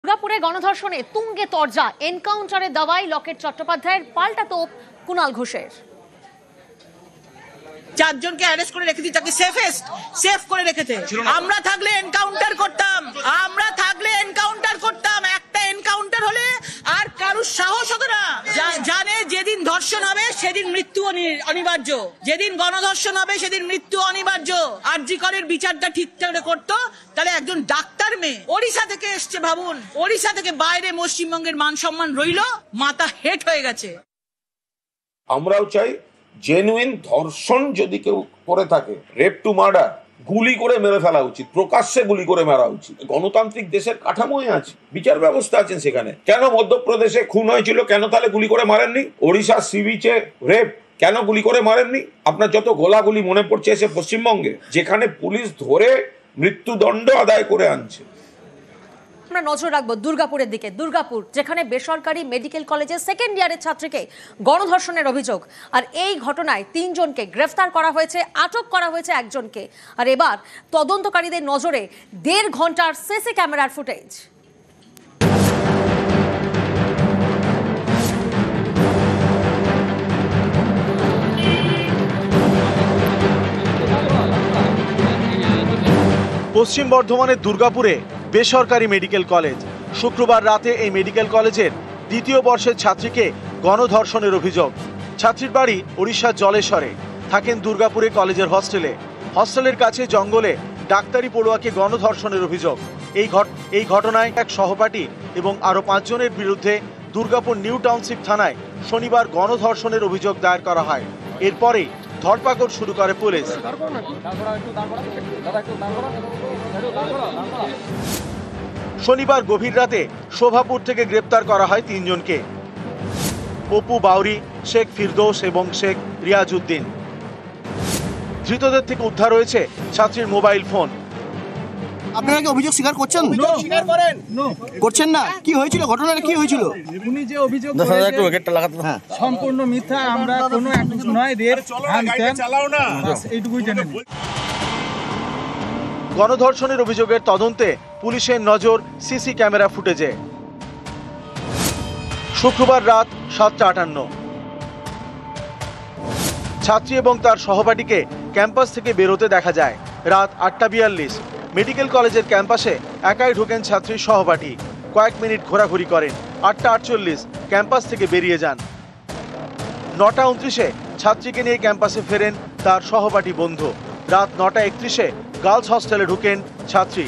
দুর্গাপুরে গণধর্ষণে তুঙ্গে তরজা, এনকাউন্টারে দাওয়াই লকেট চট্টোপাধ্যায়ের, পাল্টা তোপ কুণাল ঘোষের। চারজনকে অ্যারেস্ট করে রেখেছি, তাকে সেফ করে রেখেছে। আমরা থাকলে এনকাউন্টার করতাম, একটা এনকাউন্টার হলে আর কারুর সাহস হতো না। জানে যেদিন ধর্ষণ হবে সেদিন মৃত্যু অনিবার্য, যেদিন গণধর্ষণ হবে সেদিন মৃত্যু অনিবার্য। আরজি করের বিচারটা ঠিকঠাক করতো তাহলে একজন ডাক্তার মেয়ে ওড়িশা থেকে এসছে, ভাবুন, ওড়িশা থেকে বাইরে পশ্চিমবঙ্গের মান সম্মান রইল, মাথা হেট হয়ে গেছে। আমরাও চাই জেনুইন ধর্ষণ যদি কেউ করে থাকে, রেপ টু মার্ডার, গুলি করে মেরে ফেলা উচিত, প্রকাশ্যে গুলি করে মারা উচিত। গণতান্ত্রিক দেশের কাঠামোই আছে, বিচার ব্যবস্থা আছেন সেখানে। কেন মধ্যপ্রদেশে খুন হয়েছিল, কেন তাহলে গুলি করে মারেননি? ওড়িশার সি বিচে রেপ, কেন গুলি করে মারেননি? আপনার যত গোলাগুলি মনে পড়ছে এসে পশ্চিমবঙ্গে, যেখানে পুলিশ ধরে মৃত্যুদণ্ড আদায় করে আনছে। আমরা নজর রাখবো দুর্গাপুরের দিকে। দুর্গাপুর, যেখানে বেসরকারি মেডিকেল কলেজের সেকেন্ড ইয়ারের ছাত্রীকে গণধর্ষণের অভিযোগ, আর এই ঘটনায় 3 জনকে গ্রেফতার করা হয়েছে, আটক করা হয়েছে একজনকে। আর এবার তদন্তকারীদের নজরে 1.5 ঘন্টার সিসি ক্যামেরার ফুটেজ। পশ্চিম বর্ধমানের দুর্গাপুরে বেসরকারি মেডিকেল কলেজ। শুক্রবার রাতে এই মেডিকেল কলেজের 2য় বর্ষের ছাত্রীকে গণধর্ষণের অভিযোগ। ছাত্রীর বাড়ি ওড়িশার জলেশ্বরে, থাকেন দুর্গাপুরে কলেজের হস্টেলের কাছে জঙ্গলে ডাক্তারি পড়ুয়াকে গণধর্ষণের অভিযোগ। এই ঘটনায় এক সহপাঠী এবং আরও 5 জনের বিরুদ্ধে দুর্গাপুর নিউ টাউনশিপ থানায় শনিবার গণধর্ষণের অভিযোগ দায়ের করা হয়। এরপরেই ধরপাকড় শুরু করে পুলিশ। শনিবার গভীর রাতে শোভাপুর থেকে গ্রেপ্তার করা হয় 3 জনকে, পপু বাউরি, শেখ ফিরদৌস এবং শেখ রিয়াজউদ্দিন। ধৃতদের থেকে উদ্ধার হয়েছে ছাত্রীর মোবাইল ফোন। আপনারা কি অভিযোগ স্বীকার করছেন? করছেন না? কি হয়েছিল, ঘটনাটা কি হয়েছিল? উনি যে অভিযোগ সম্পূর্ণ মিথ্যা, আমরা কোনো অ্যাকিউজ নয়, রেপ এইটুকুই জানেন। গণধর্ষণের অভিযোগের তদন্তে পুলিশের নজর সিসি ক্যামেরা ফুটেজে। শুক্রবার রাত 7:58 ছাত্রী এবং তার সহপাঠীকে ক্যাম্পাস থেকে বেরোতে দেখা যায়। রাত 8:42 মেডিকেল কলেজের ক্যাম্পাসে একাই ঢোকেন ছাত্রীর সহপাঠী, কয়েক মিনিট ঘোরাঘুরি করেন। 8:48 ক্যাম্পাস থেকে বেরিয়ে যান। 9:29 ছাত্রীকে নিয়ে ক্যাম্পাসে ফেরেন তার সহপাঠী বন্ধু। রাত 9:31 গার্লস হস্টেলে ঢুকেন ছাত্রী।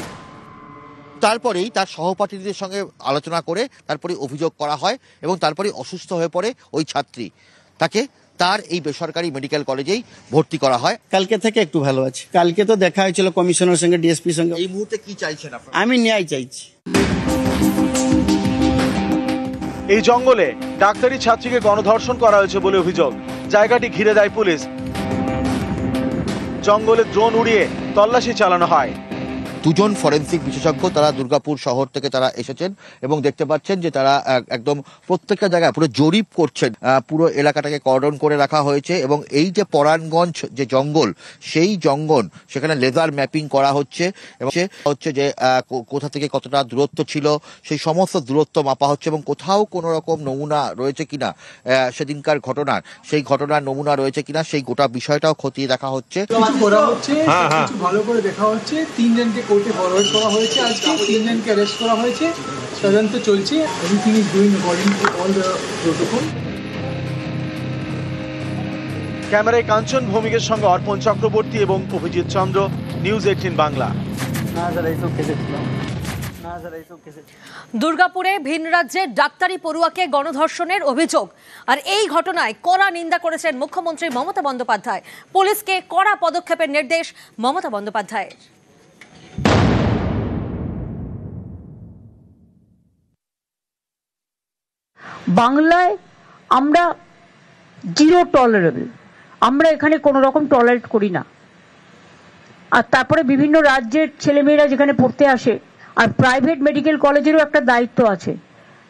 তারপরেই তার সহপাঠীদের সঙ্গে আলোচনা করে তারপরে অভিযোগ করা হয় এবং তারপরে অসুস্থ হয়ে পড়ে ওই ছাত্রী। তাকে তার এই বেসরকারি মেডিকেল কলেজেই ভর্তি করা হয়। কালকে থেকে একটু ভালো আছে। কালকে তো দেখা হয়েছিল কমিশনারের সঙ্গে, ডিএসপির সঙ্গে। এই মুহূর্তে কি চাইছেন আপনারা? আমি ন্যায় চাইছি। এই জঙ্গলে ডাক্তারি ছাত্রীকে গণধর্ষণ করা হয়েছে বলে অভিযোগ। জায়গাটি ঘিরে দেয় পুলিশ। জঙ্গলে ড্রোন উড়িয়ে তল্লাশি চালানো হয়। 2 জন ফরেন্সিক বিশেষজ্ঞ তারা দুর্গাপুর শহর থেকে তারা এসেছেন এবং দেখতে পাচ্ছেন যে তারা একদম প্রত্যেকটা জায়গায় পুরো জরিপ করছেন। পুরো এলাকাটাকে কর্ডন করে রাখা হয়েছে এবং এই যে পরাণগঞ্জ যে জঙ্গল, সেই জঙ্গল সেখানে লেজার ম্যাপিং করা হচ্ছে এবং হচ্ছে যে কোথা থেকে কতটা দূরত্ব ছিল সেই সমস্ত দূরত্ব মাপা হচ্ছে এবং কোথাও কোনো রকম নমুনা রয়েছে কিনা, সেদিনকার ঘটনার সেই ঘটনার নমুনা রয়েছে কিনা সেই গোটা বিষয়টাও খতিয়ে দেখা হচ্ছে। ভালো করে দেখা হচ্ছে। 3 জনকে কোর্টে ফরওয়ার্ড করা হয়েছে, আজকে 3 জনকে অ্যারেস্ট করা হয়েছে, তদন্ত চলছে। Everything is doing according to all the protocol. ক্যামেরায় কাঞ্চন ভৌমিকের সঙ্গে অর্পণ চক্রবর্তী এবং অভিজিৎ চন্দ্র, নিউজ 18 বাংলা। দুর্গাপুরে ভিন রাজ্যের ডাক্তারি পড়ুয়াকে গণধর্ষণের অভিযোগ, আর এই ঘটনায় কড়া নিন্দা করেছেন মুখ্যমন্ত্রী মমতা বন্দ্যোপাধ্যায়। পুলিশকে কড়া পদক্ষেপের নির্দেশ মমতা বন্দ্যোপাধ্যায়ের। বাংলায় আমরা জিরো টলারেবল, আমরা এখানে কোনো রকম টলারেট করি না। আর তারপরে বিভিন্ন রাজ্যের ছেলেমেয়েরা যেখানে পড়তে আসে, আর প্রাইভেট মেডিকেল কলেজেরও একটা দায়িত্ব আছে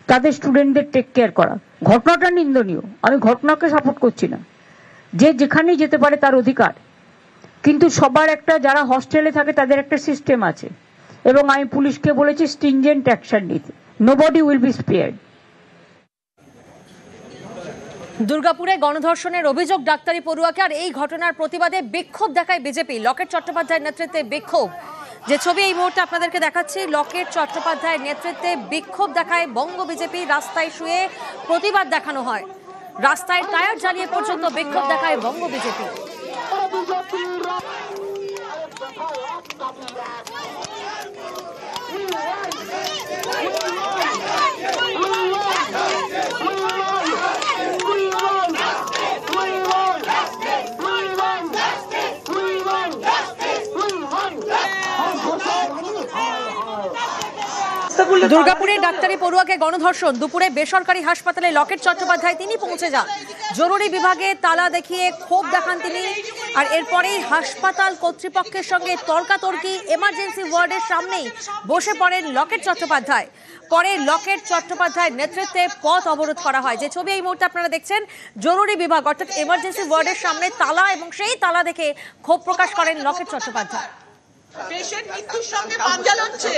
তাদের স্টুডেন্টদের টেক কেয়ার করা। ঘটনাটা নিন্দনীয়, আমি ঘটনাকে সাপোর্ট করছি না। যে যেখানেই যেতে পারে তার অধিকার, কিন্তু সবার একটা, যারা হস্টেলে থাকে তাদের একটা সিস্টেম আছে এবং আমি পুলিশকে বলেছি স্ট্রিনজেন্ট অ্যাকশন নিতে। nobody will be spared. দুর্গাপুরে গণধর্ষণের অভিযোগ ডাক্তারি পড়ুয়াকে, আর এই ঘটনার প্রতিবাদে বিক্ষোভ দেখায় বিজেপি। লকেট চট্টোপাধ্যায়ের নেতৃত্বে বিক্ষোভ, যে ছবি এই মুহূর্তে আপনাদেরকে দেখাচ্ছি, লকেট চট্টোপাধ্যায়ের নেতৃত্বে বিক্ষোভ দেখায় বঙ্গ বিজেপি। রাস্তায় শুয়ে প্রতিবাদ দেখানো হয়, রাস্তায় টায়ার জ্বালিয়ে পর্যন্ত বিক্ষোভ দেখায় বঙ্গ বিজেপি। দুর্গাপুরে ডাক্তারি পড়ুয়াকে গণধর্ষণ, দুপুরে বেসরকারি হাসপাতালে লকেট চট্টোপাধ্যায় তিনি পৌঁছে যান। জরুরি বিভাগে তালা দেখিয়ে ক্ষোভ দেখান তিনি, আর এরপরেই হাসপাতাল কর্তৃপক্ষের সঙ্গে তর্কাতর্কি। এমার্জেন্সি ওয়ার্ডের সামনেই বসে পড়েন লকেট চট্টোপাধ্যায়। পরে লকেট চট্টোপাধ্যায়ের নেতৃত্বে পথ অবরোধ করা হয়। যে ছবি এই মুহূর্তে আপনারা দেখছেন, জরুরি বিভাগ অর্থাৎ এমার্জেন্সি ওয়ার্ডের সামনে তালা, এবং সেই তালা দেখে ক্ষোভ প্রকাশ করেন লকেট চট্টোপাধ্যায়। পেশেন্ট মৃত্যুর সঙ্গে পাঞ্জা লড়ছে,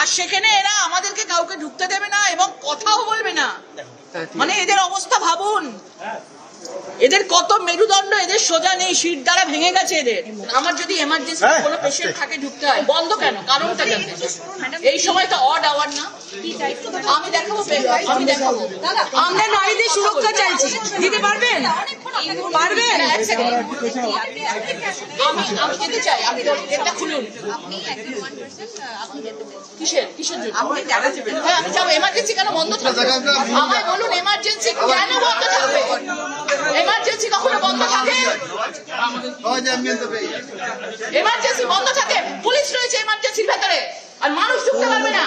আর সেখানে এরা আমাদেরকে কাউকে ঢুকতে দেবে না এবং কথাও বলবে না। মানে এদের অবস্থা ভাবুন, এদের কত মেরুদণ্ড, এদের সোজা নেই, সিট দ্বারা ভেঙে গেছে এদের। আমার যদি এমার্জেন্সি কোনো পেশেন্ট থাকে ঢুকতে হয়, বন্ধ কেন, কারণটা জানতে। এই সময় তো অড আওয়ার না, আমি দেখাবো, আমি দেখাবো। আমরা নারীদের সুরক্ষা চাইছি, দিতে পারবেন? পারবেন? আমি যেতে চাই, আপনি এটা খুলুন। কিসের কিসের জন্য? হ্যাঁ আমি যাবো। এমার্জেন্সি কেন বন্ধ থাকবে? আমায় বলুন, এমার্জেন্সি কেন বন্ধ থাকবে? এমার্জেন্সি কখনো বন্ধ থাকে? এমার্জেন্সি বন্ধ থাকে? পুলিশ রয়েছে এমার্জেন্সির ভেতরে, আর মানুষ ঢুকতে পারবে না।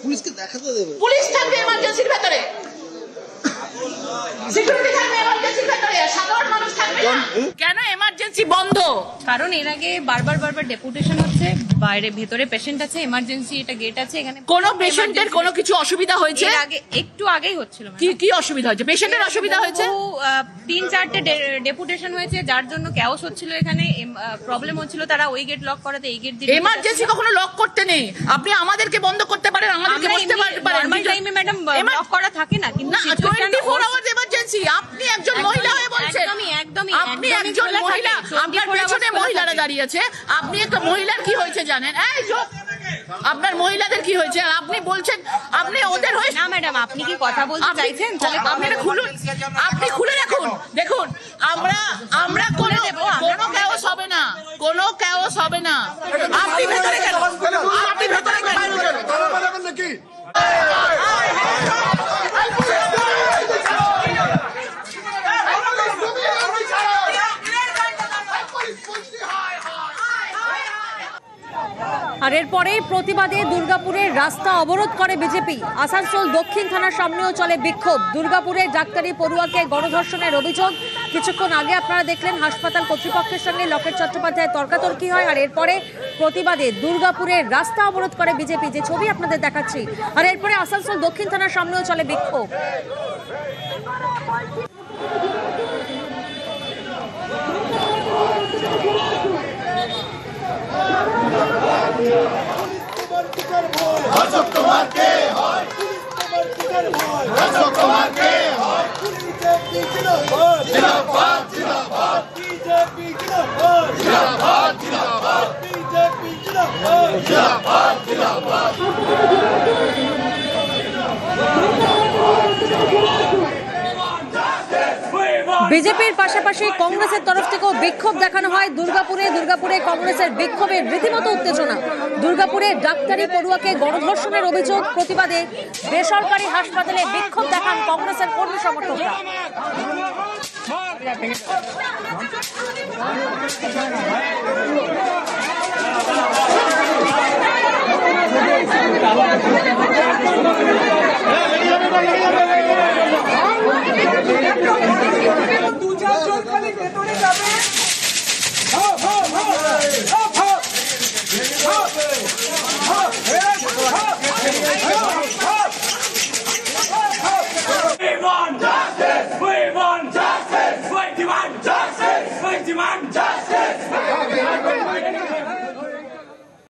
পুলিশকে দেখাতে দেবে, পুলিশ থাকবে এমার্জেন্সির ভেতরে, সিকিউরিটি থাকবে এমার্জেন্সির ভেতরে, সাধারণ মানুষ থাকবে না। কেন এমার্জেন্সি বন্ধ? কারণ এর আগে বারবার ডেপুটেশন হচ্ছে, বাইরে ভেতরে পেশেন্ট আছে, এমার্জেন্সি এটা গেট আছে, এখানে কোন পেশেন্টের কোনো কিছু অসুবিধা হয়েছে? এর আগে একটু আগেই হচ্ছিল। কি কি অসুবিধা হয়েছে? পেশেন্টের অসুবিধা হয়েছে? 3-4টে ডেপুটেশন হয়েছে, যার জন্য ক্যাওস হচ্ছিল, এখানে প্রবলেম হচ্ছিল। তারা ওই গেট লক করাতে এই গেট দিয়ে। এমার্জেন্সি কখনো লক করতে নেই। আপনি আমাদেরকে বন্ধ করতে পারেন, আমাদেরকে বসতে পারেন। নরমাল টাইমে ম্যাডাম লক করা থাকে না, কিন্তু 24 আওয়ার্স এমার্জেন্সি। আপনি একজন মহিলা হয়ে বলছেন, একদমই আপনি একজন মহিলা, আপনার পেছনে মহিলারা দাঁড়িয়ে আছে, আপনি একটা মহিলার কি হয়েছে জানেন? এই চুপ, আপনার মহিলাদের কি হয়েছে আর আপনি বলছেন আপনি ওদের হয়ে? না ম্যাডাম, আপনি কি কথা বলতে চাইছেন? তাহলে আপনি খুলুন, আপনি খুলে রাখুন। দেখুন, আমরা কোনো ক্যাওস হবে না, কোনো ক্যাওস হবে না। আপনি ভেতরে কেন? আপনি ভেতরে কেন? আর এরপরেই প্রতিবাদে দুর্গাপুরের রাস্তা অবরোধ করে বিজেপি। আসানসোল দক্ষিণ থানার সামনেও চলে বিক্ষোভ। দুর্গাপুরে ডাক্তারি পড়ুয়াকে গণধর্ষণের অভিযোগ। কিছুক্ষণ আগে আপনারা দেখলেন হাসপাতাল কর্তৃপক্ষের সঙ্গে লকেট চট্টোপাধ্যায় তর্কাতর্কি হয়, আর এরপরে প্রতিবাদে দুর্গাপুরের রাস্তা অবরোধ করে বিজেপি, যে ছবি আপনাদের দেখাচ্ছি। আর এরপরে আসানসোল দক্ষিণ থানার সামনেও চলে বিক্ষোভ। বিজেপির পাশাপাশি কংগ্রেসের তরফ থেকেও বিক্ষোভ দেখানো হয় দুর্গাপুরে কংগ্রেসের বিক্ষোভের রীতিমতো উত্তেজনা। দুর্গাপুরে ডাক্তারি পড়ুয়াকে গণধর্ষণের অভিযোগ প্রতিবাদে বেসরকারি হাসপাতালে বিক্ষোভ দেখান কংগ্রেসের কর্মী সমর্থকরা। দু চারজন খালি ভেতরে যাবে।